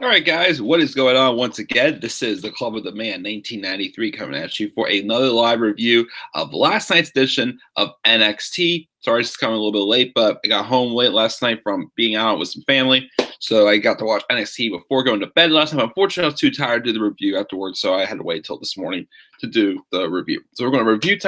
All right, guys, what is going on once again? This is the Club of the Man 1993 coming at you for another live review of last night's edition of NXT. Sorry, it's coming a little bit late, but I got home late last night from being out with some family, so I got to watch NXT before going to bed last night. Unfortunately, I was too tired to do the review afterwards, so I had to wait till this morning to do the review. So we're going to review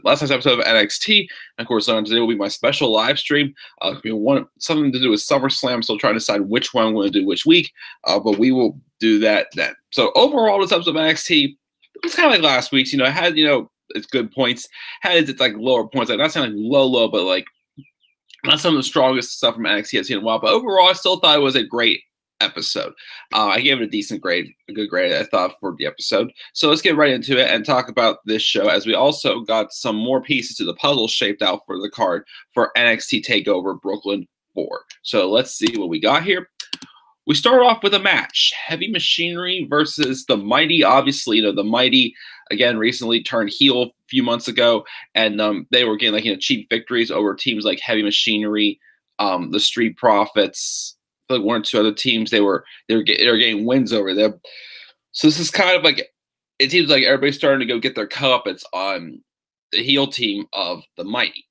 last night's episode of NXT. And of course, today will be my special live stream. Something to do with SummerSlam. I'm still trying to decide which one I'm going to do which week. But we will do that then. So overall, this episode of NXT, it's kind of like last week's. It had, its good points, had its like lower points. Like not saying like low, but like not some of the strongest stuff from NXT I've seen in a while. But overall, I still thought it was a great episode. I gave it a decent grade, a good grade, I thought, for the episode. So let's get right into it and talk about this show, as we also got some more pieces to the puzzle shaped out for the card for NXT TakeOver Brooklyn 4. So let's see what we got here. We start off with a match. Heavy Machinery versus the Mighty. Obviously, the Mighty, again, recently turned heel a few months ago, and they were getting cheap victories over teams like Heavy Machinery, the Street Profits, like one or two other teams. They were getting wins over them. So this is kind of like, it seems like everybody's starting to go get their comeuppance on the heel team of the Mighty.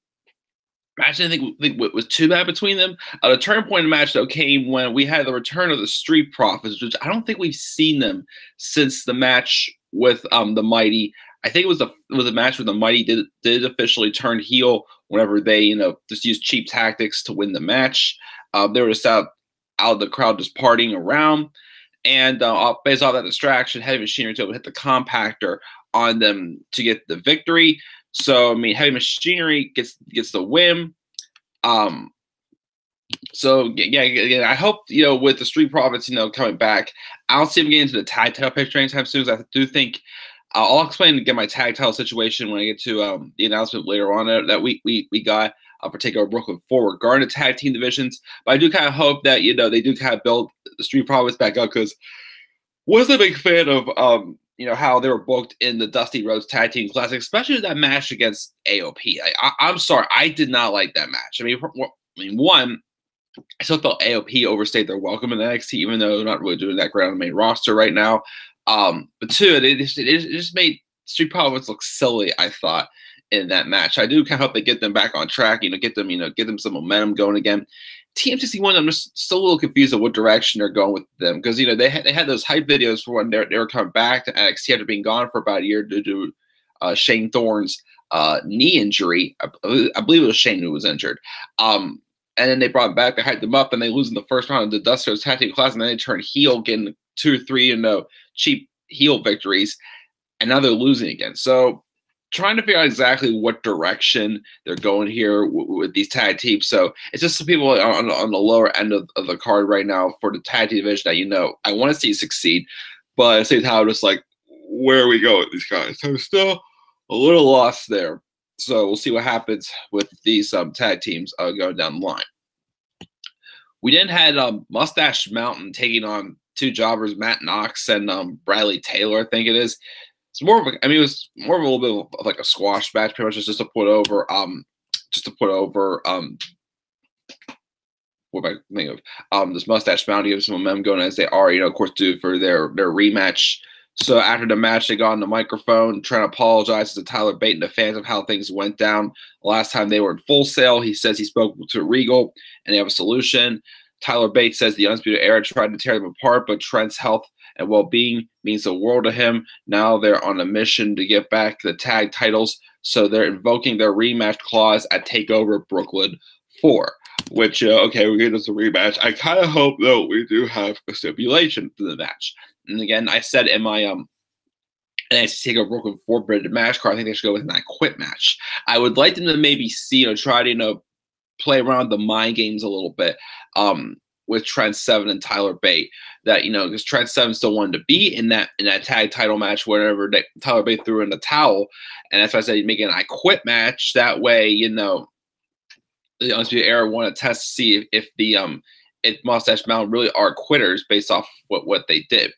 Match I think was too bad between them. The turning point in the match, though, came when we had the return of the Street Profits, which I don't think we've seen them since the match with the Mighty. I think it was a match where the Mighty did officially turn heel whenever they just used cheap tactics to win the match. They were just out of the crowd just partying around, and based off that distraction, Heavy Machinery was able to hit the compactor on them to get the victory. So, I mean, Heavy Machinery gets the win. So, yeah, I hope, with the Street Profits, coming back, I don't see them getting into the tag title picture anytime soon. I do think I'll explain again my tag title situation when I get to the announcement later on that we got for TakeOver Brooklyn 4 regarding the tag team divisions. But I do kind of hope that, they do kind of build the Street Profits back up, because wasn't a big fan of how they were booked in the Dusty Rhodes Tag Team Classic, especially that match against AOP. I'm sorry, I did not like that match. I mean, one, I still felt AOP overstayed their welcome in NXT, even though they're not really doing that great on the main roster right now. But two, it just made Street Profits look silly, I thought, in that match. I do kind of hope they get them back on track, get them some momentum going again. Team 61, I'm just still a little confused on what direction they're going with them, because they had those hype videos for when they were coming back to NXT after being gone for about a year due to Shane Thorne's knee injury. I believe it was Shane who was injured. And then they brought him back, they hyped them up, and they lose in the first round of the Dusty Rhodes Tag Team Class, and then they turn heel, getting 2 or 3 cheap heel victories, and now they're losing again. So trying to figure out exactly what direction they're going here with these tag teams. So it's just some people on the lower end of the card right now for the tag team division that I want to see succeed, but at the same time, I'm just like, where are we going with these guys? So I'm still a little lost there. So we'll see what happens with these tag teams going down the line. We then had Mustache Mountain taking on 2 jobbers, Matt Knox and Bradley Taylor, I think it is. It's it was more of a little bit of like a squash match, pretty much just to put over what am I thinking of? This Mustache Mountain gives some momentum going, as they are, of course, due for their rematch. So after the match, they got on the microphone trying to apologize to Tyler Bate and the fans of how things went down last time they were in Full Sail. He says he spoke to Regal and they have a solution. Tyler Bate says the Undisputed Era tried to tear them apart, but Trent's health and well-being means the world to him. Now they're on a mission to get back the tag titles, so they're invoking their rematch clause at TakeOver Brooklyn 4. Which, okay, we're getting us a rematch. I kind of hope, though, we do have a stipulation for the match. And again, I said in my NXT TakeOver Brooklyn 4 Branded match card, I think they should go with an I Quit match. I would like them to maybe see, try to, play around the mind games a little bit with Trent Seven and Tyler Bate. That, because Trent Seven still wanted to be in that tag title match whenever Tyler Bate threw in the towel. And that's why I said make an I Quit match. That way, the Undisputed Era want to test to see if Mustache Mountain really are quitters based off what they did.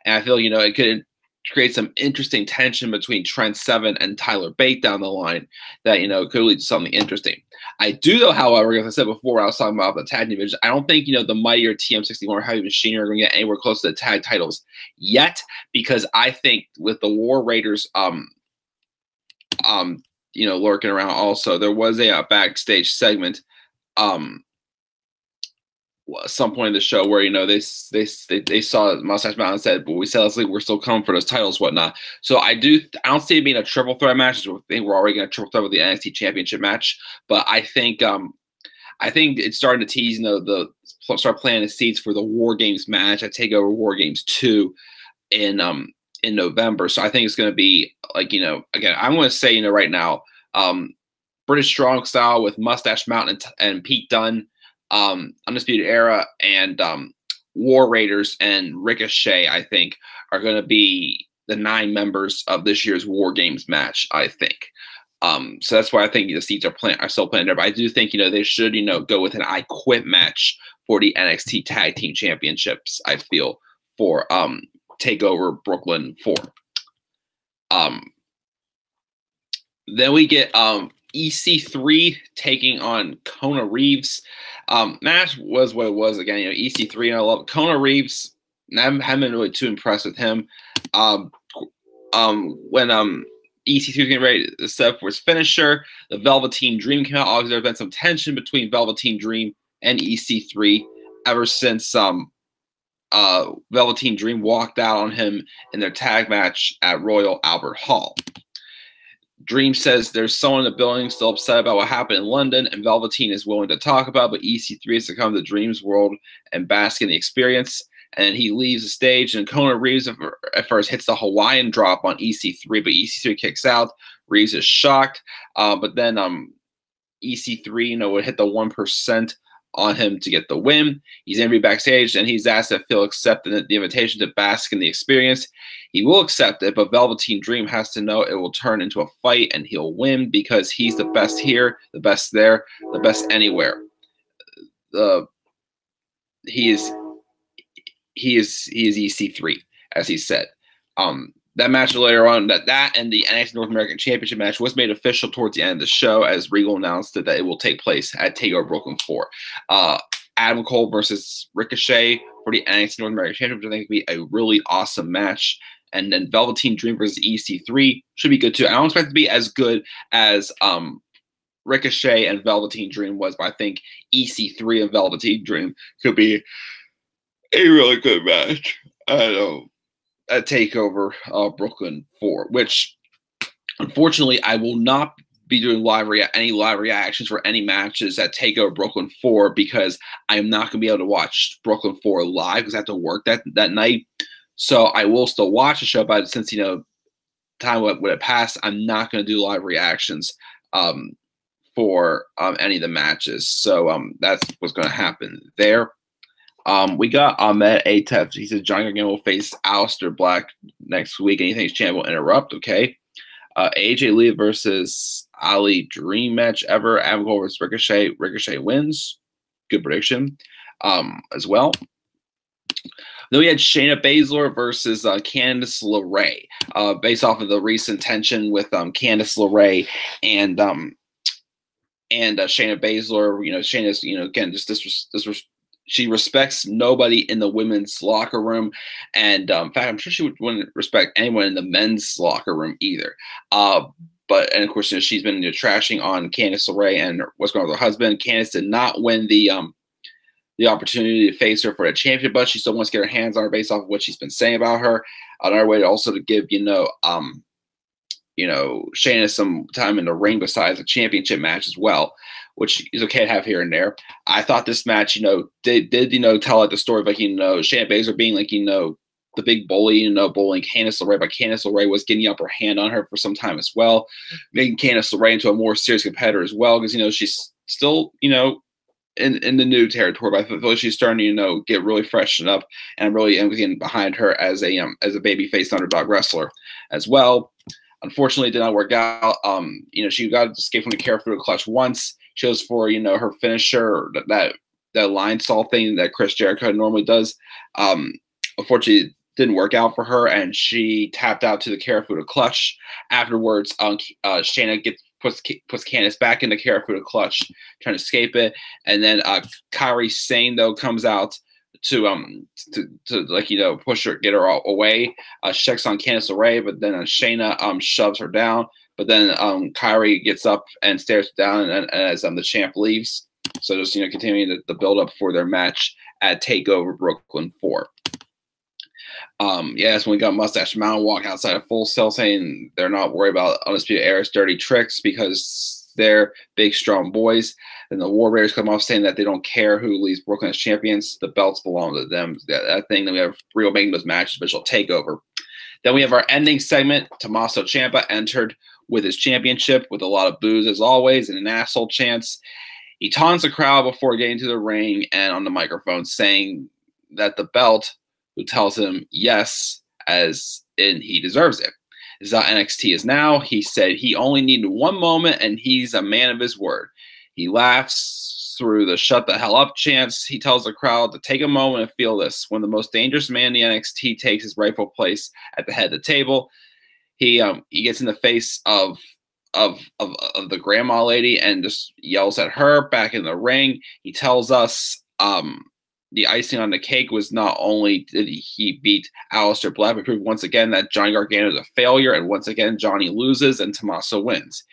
And I feel, it could create some interesting tension between Trent Seven and Tyler Bate down the line that, could lead to something interesting. I do, though, however, as I said before, when I was talking about the tag division, I don't think, the mightier TM61 or Heavy Machinery are going to get anywhere close to the tag titles yet, because I think with the War Raiders, lurking around also, there was a backstage segment, some point in the show where they saw Mustache Mountain and said, "But we said let's leave, we're still coming for those titles, whatnot." So I don't see it being a triple threat match. I think we're already going to triple threat with the NXT Championship match, but I think it's starting to tease, start planting the seeds for the War Games match at Takeover War Games 2 in November. So I think it's going to be like, again, I'm going to say, right now, British Strong Style with Mustache Mountain and Pete Dunne, Undisputed Era, and War Raiders and Ricochet, I think, are going to be the 9 members of this year's War Games match, I think. So that's why I think the seats are still playing there. But I do think, they should, go with an I Quit match for the NXT Tag Team Championships, I feel, for TakeOver Brooklyn 4. Then we get EC3 taking on Kona Reeves. Match was what it was again. EC3, and I love it. Kona Reeves. I haven't been really too impressed with him. When EC3 was getting ready to set up for his finisher, the Velveteen Dream came out. Obviously, there's been some tension between Velveteen Dream and EC3 ever since Velveteen Dream walked out on him in their tag match at Royal Albert Hall. Dream says there's someone in the building still upset about what happened in London, and Velveteen is willing to talk about, but EC3 has to come to Dream's world and bask in the experience. And he leaves the stage, and Kona Reeves at first hits the Hawaiian drop on EC3, but EC3 kicks out. Reeves is shocked, but then EC3, would hit the 1% on him to get the win. He's interviewed backstage, and he's asked if he'll accept the invitation to bask in the experience. He will accept it, but Velveteen Dream has to know it will turn into a fight, and he'll win because he's the best here, the best there, the best anywhere. He is EC3, as he said. That match later on, that and the NXT North American Championship match was made official towards the end of the show, as Regal announced that it will take place at TakeOver Brooklyn 4. Adam Cole versus Ricochet for the NXT North American Championship, which I think would be a really awesome match. And then Velveteen Dream versus EC3 should be good too. I don't expect it to be as good as Ricochet and Velveteen Dream was, but I think EC3 and Velveteen Dream could be a really good match. At TakeOver Brooklyn 4, which unfortunately I will not be doing any live reactions for any matches at TakeOver Brooklyn 4, because I am not going to be able to watch Brooklyn 4 live because I have to work that night. So I will still watch the show, but since time would have passed, I'm not going to do live reactions for any of the matches. So that's what's going to happen there. We got Ahmed Atef. He says Johnny Gargano will face Aleister Black next week, and he thinks Champ will interrupt. Okay. AJ Lee versus Ali Dream match ever. Adam Cole versus Ricochet. Ricochet wins. Good prediction as well. Then we had Shayna Baszler versus Candice LeRae, based off of the recent tension with Candice LeRae and Shayna Baszler. Shayna's again just she respects nobody in the women's locker room, and in fact, I'm sure she wouldn't respect anyone in the men's locker room either. But of course, she's been trashing on Candice LeRae and what's going on with her husband. Candice did not win the opportunity to face her for the championship, but she still wants to get her hands on her based off of what she's been saying about her. Another way also to give Shayna some time in the ring besides a championship match as well, which is okay to have here and there. I thought this match, did tell like the story of Shayna Baszler being the big bully, bullying Candice LeRae, but Candice LeRae was getting the upper hand on her for some time as well, making Candice LeRae into a more serious competitor as well, because she's still in the new territory, but I feel like she's starting to get really freshened up, and I'm really getting behind her as a babyface underdog wrestler as well. Unfortunately, it did not work out. She got to escape from the Careful Clutch once. She goes for her finisher, that line saw thing that Chris Jericho normally does. Unfortunately, didn't work out for her, and she tapped out to the Karafuda clutch. Afterwards, Shayna puts Candice back in the Karafuda clutch, trying to escape it, and then Kairi Sane though comes out to like, you know, push her, get her away. Checks on Candice LeRae, but then Shayna shoves her down. But then Kairi gets up and stares down, and as the champ leaves. So just, you know, continuing the build up for their match at Takeover Brooklyn 4. Yes, when we got Mustache Mountain walking outside of Full Sail saying they're not worried about Undisputed Era's dirty tricks because they're big, strong boys. And the War Raiders come off saying that they don't care who leaves Brooklyn as champions. The belts belong to them. That thing. Then we have Rio making those matches, but she'll take over. Then we have our ending segment. Tommaso Ciampa entered with his championship with a lot of boos as always and an asshole chants. He taunts the crowd before getting to the ring and on the microphone saying that the belt, who tells him yes, as in he deserves it. This is how NXT is now. He said he only needed one moment, and he's a man of his word. He laughs through the shut the hell up chants. He tells the crowd to take a moment and feel this. When the most dangerous man in the NXT takes his rightful place at the head of the table, he gets in the face of the grandma lady and just yells at her back in the ring. He tells us the icing on the cake was not only did he beat Aleister Black, but proved once again that Johnny Gargano is a failure, and once again Johnny loses and Tommaso wins.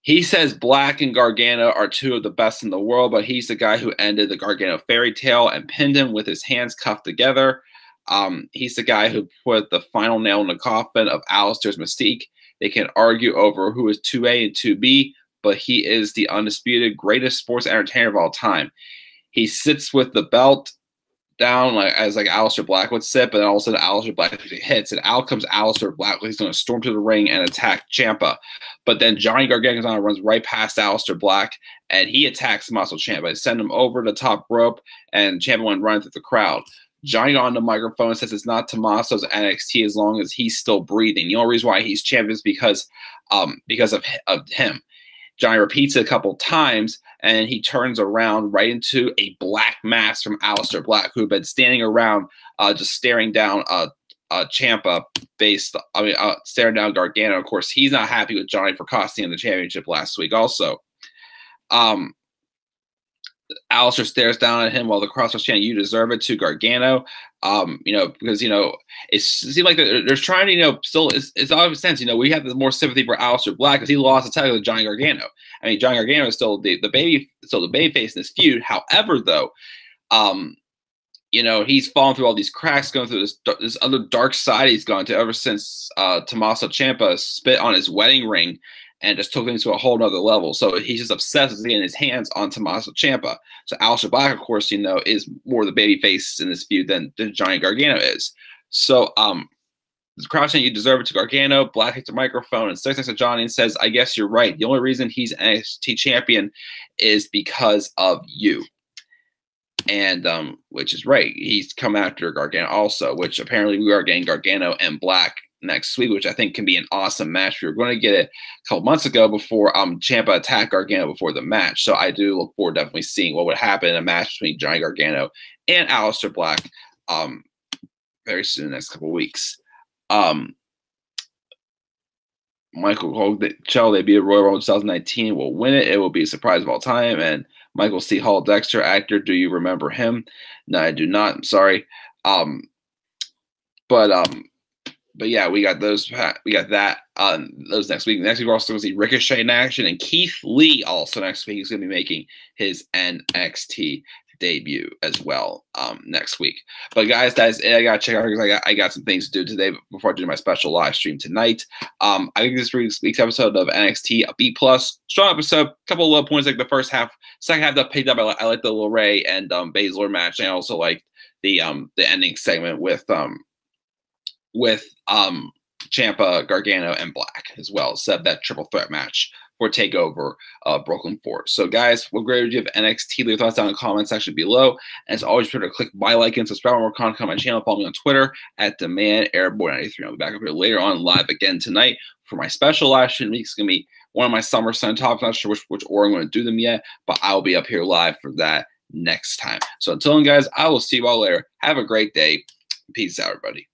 He says Black and Gargano are two of the best in the world, but he's the guy who ended the Gargano fairy tale and pinned him with his hands cuffed together. He's the guy who put the final nail in the coffin of Aleister's mystique. They can argue over who is 2A and 2B, but he is the undisputed greatest sports entertainer of all time. He sits with the belt down as Aleister Black would sit, but then all of a sudden Aleister Black hits, and out comes Aleister Black. He's going to storm to the ring and attack Ciampa. But then Johnny Gargano runs right past Aleister Black, and he attacks Tommaso Ciampa. He sends him over the top rope, and Ciampa went running through the crowd. Johnny got on the microphone and says it's not Tommaso's NXT as long as he's still breathing. The only reason why he's champion is because of him. Johnny repeats it a couple times, and he turns around right into a black mask from Aleister Black, who had been standing around just staring down Ciampa, staring down Gargano. Of course, he's not happy with Johnny for costing him the championship last week also. Aleister stares down at him while the crowd starts chanting, "You deserve it," to Gargano. Because it seems like they're trying to, still it's obvious sense, we have the more sympathy for Aleister Black because he lost the title to Johnny Gargano. I mean, Johnny Gargano is still the baby face in this feud. However, though, he's fallen through all these cracks, going through this other dark side he's gone to ever since Tommaso Ciampa spit on his wedding ring and just took things to a whole nother level. So he's just obsessed with getting his hands on Tommaso Ciampa. So Aleister Black, of course, is more the baby face in this feud than Johnny Gargano is. So the crowd saying, "You deserve it," to Gargano. Black hits the microphone and sits next to Johnny and says, "I guess you're right. The only reason he's NXT champion is because of you." And which is right. He's come after Gargano also, which apparently we are getting Gargano and Black next week, which I think can be an awesome match. We were going to get it a couple months ago before Ciampa attacked Gargano before the match. So I do look forward to definitely seeing what would happen in a match between Johnny Gargano and Aleister Black very soon, next couple weeks. Michael Hall shall debut at Royal Rumble 2019 will win it. It will be a surprise of all time. And Michael C. Hall Dexter, actor, do you remember him? No, I do not. I'm sorry. But yeah, we got those. We got that those next week. Next week we're also going to see Ricochet in action, and Keith Lee also next week is going to be making his NXT debut as well next week. But guys, that is it. I gotta check out because I got some things to do today before I do my special live stream tonight. I think this week's episode of NXT a B+, strong episode. Couple of low points like the first half, second half that picked up. I like the LeRae and Baszler match, and I also like the ending segment with Ciampa, Gargano, and Black as well. Set that triple threat match for TakeOver Brooklyn 4. So guys, what grade would you have NXT? Leave your thoughts down in the comment section below. And as always, be sure to click buy, like, and subscribe for more content on my channel. Follow me on Twitter at DemandAirboy93. I'll be back up here later on live again tonight for my special live stream. It's going to be one of my Summer Sun topics. Not sure which order I'm going to do them yet, but I'll be up here live for that next time. So until then, guys, I will see you all later. Have a great day. Peace out, everybody.